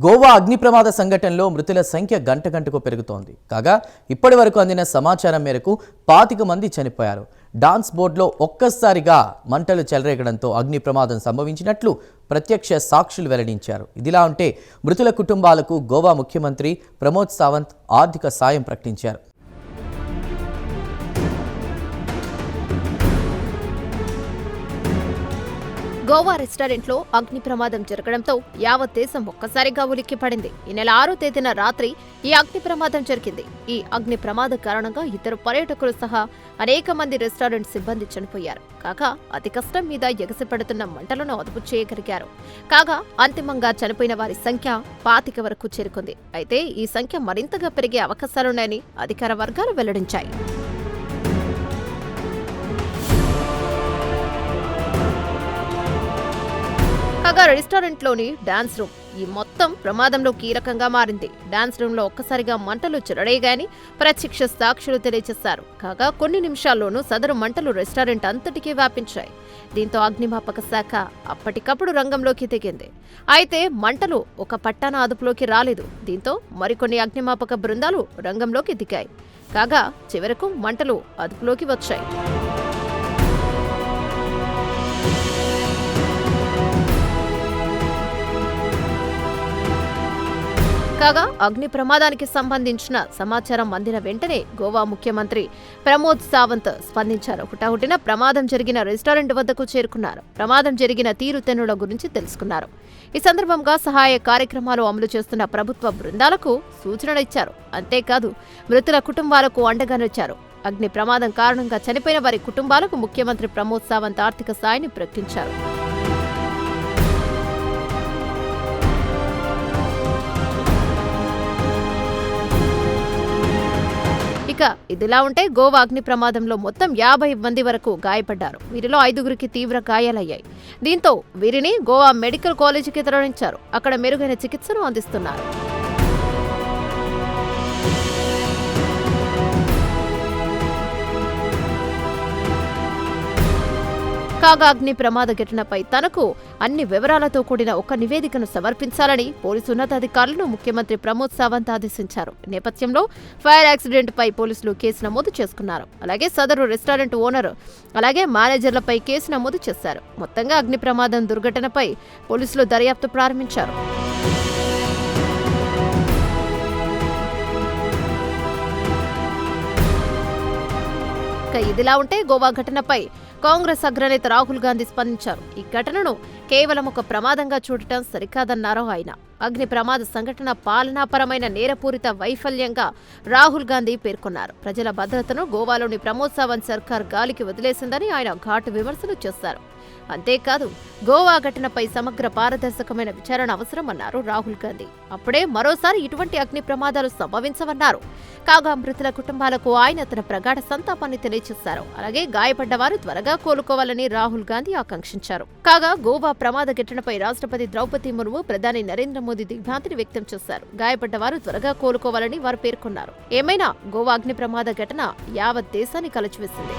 గోవా అగ్ని ప్రమాద సంఘటనలో మృతుల సంఖ్య గంట గంటకు పెరుగుతోంది. కాగా ఇప్పటి వరకు అందిన సమాచారం మేరకు 25 మంది చనిపోయారు. డాన్స్ బోర్డులో ఒక్కసారిగా మంటలు చెలరేగడంతో అగ్ని ప్రమాదం సంభవించినట్లు ప్రత్యక్ష సాక్షులు వెల్లడించారు. ఇదిలా ఉంటే మృతుల కుటుంబాలకు గోవా ముఖ్యమంత్రి ప్రమోద్ సావంత్ ఆర్థిక సాయం ప్రకటించారు. గోవా రెస్టారెంట్లో అగ్ని ప్రమాదం జరగడంతో యావత్ దేశం ఒక్కసారిగా ఉలిక్కిపడింది. ఈ నెల 6వ తేదీన రాత్రి ఈ అగ్ని ప్రమాదం జరిగింది. ఈ అగ్ని ప్రమాద కారణంగా ఇద్దరు పర్యాటకులు సహా అనేక మంది రెస్టారెంట్ సిబ్బంది చనిపోయారు. కాగా అతి కష్టం మీద ఎగసిపడుతున్న మంటలను అదుపు చేయగలిగారు. కాగా అంతిమంగా చనిపోయిన వారి సంఖ్య 25 వరకు చేరుకుంది. అయితే ఈ సంఖ్య మరింతగా పెరిగే అవకాశాలున్నాయని అధికార వర్గాలు వెల్లడించాయి. కాగా రెస్టారెంట్లోని డాన్స్ రూమ్ ఈ మొత్తం ప్రమాదంలో కీలకంగా మారింది. డాన్స్ రూమ్ లో ఒక్కసారిగా మంటలు చెలరేగాయని ప్రత్యక్ష సాక్షులు తెలియజేశారు. కాగా కొన్ని నిమిషాల్లోనూ సదరు మంటలు రెస్టారెంట్ అంతటికీ వ్యాపించాయి. దీంతో అగ్నిమాపక శాఖ అప్పటికప్పుడు రంగంలోకి దిగింది. అయితే మంటలు ఒక పట్టాన అదుపులోకి రాలేదు. దీంతో మరికొన్ని అగ్నిమాపక బృందాలు రంగంలోకి దిగాయి. కాగా చివరకు మంటలు అదుపులోకి వచ్చాయి. కాగా అగ్ని ప్రమాదానికి సంబంధించిన సమాచారం అందిన వెంటనే గోవా ముఖ్యమంత్రి ప్రమోద్ సావంత్ స్పందించారు. హుటాహుటిన ప్రమాదం జరిగిన రెస్టారెంట్ వద్దకు చేరుకున్నారు. ప్రమాదం జరిగిన తీరుతెన్నుల గురించి తెలుసుకున్నారు. ఈ సందర్భంగా సహాయ కార్యక్రమాలు అమలు చేస్తున్న ప్రభుత్వ బృందాలకు సూచనలు ఇచ్చారు. అంతేకాదు మృతుల కుటుంబాలకు అండగా నిలిచారు. అగ్ని ప్రమాదం కారణంగా చనిపోయిన వారి కుటుంబాలకు ముఖ్యమంత్రి ప్రమోద్ సావంత్ ఆర్థిక సాయాన్ని ప్రకటించారు. ఇక ఇదిలా ఉంటే గోవా అగ్ని ప్రమాదంలో మొత్తం 50 మంది వరకు గాయపడ్డారు. వీరిలో 5గురికి తీవ్ర గాయాలయ్యాయి. దీంతో వీరిని గోవా మెడికల్ కాలేజీకి తరలించారు. అక్కడ మెరుగైన చికిత్సను అందిస్తున్నారు. కాగా అగ్ని ప్రమాద ఘటనపై తనకు అన్ని వివరాలతో కూడిన ఒక నివేదికను సమర్పించాలని పోలీసు ఉన్నతాధికారులను ముఖ్యమంత్రి ప్రమోద్ సావంత్ ఆదేశించారు. ఈ నేపథ్యంలో ఫైర్ యాక్సిడెంట్ పై పోలీసులు కేసు నమోదు చేసుకున్నారు. అలాగే సదరు రెస్టారెంట్ ఓనర్ అలాగే మేనేజర్లపై కేసు నమోదు చేశారు. మొత్తంగా అగ్ని ప్రమాదం దుర్ఘటనపై పోలీసులు దర్యాప్తు ప్రారంభించారు. ఇదిలా ఉంటే గోవా ఘటనపై కాంగ్రెస్ అగ్రనేత రాహుల్ గాంధీ స్పందించారు. ఈ ఘటనను కేవలం ఒక ప్రమాదంగా చూడటం సరికాదన్నారు ఆయన. అగ్ని ప్రమాద సంఘటన పాలనాపరమైన నేరపూరిత వైఫల్యంగా రాహుల్ గాంధీ పేర్కొన్నారు. ప్రజల భద్రతను గోవాలోని ప్రమోద్ సావంత్ సర్కార్ గాలికి వదిలేసిందని ఆయన ఘాటు విమర్శలు చేశారు. అంతేకాదు గోవా ఘటనపై సమగ్ర పారదర్శకమైన విచారణ అవసరమన్నారు రాహుల్ గాంధీ. అప్పుడే మరోసారి ఇటువంటి అగ్ని ప్రమాదాలు సంభవించవన్నారు. కాగా మృతుల కుటుంబాలకు ఆయన తన ప్రగాఢ సంతాపాన్ని తెలియజేశారు. అలాగే గాయపడ్డవారు త్వరగా కోలుకోవాలని రాహుల్ గాంధీ ఆకాంక్షించారు. కాగా గోవా ప్రమాద ఘటనపై రాష్ట్రపతి ద్రౌపది ముర్ము ప్రధాని నరేంద్ర మోదీ దిగ్భ్రాంతిని వ్యక్తం చేశారు. గాయపడ్డవారు త్వరగా కోలుకోవాలని వారు పేర్కొన్నారు. ఏమైనా గోవా అగ్ని ప్రమాద ఘటన యావత్ దేశాన్ని కలచివేసింది.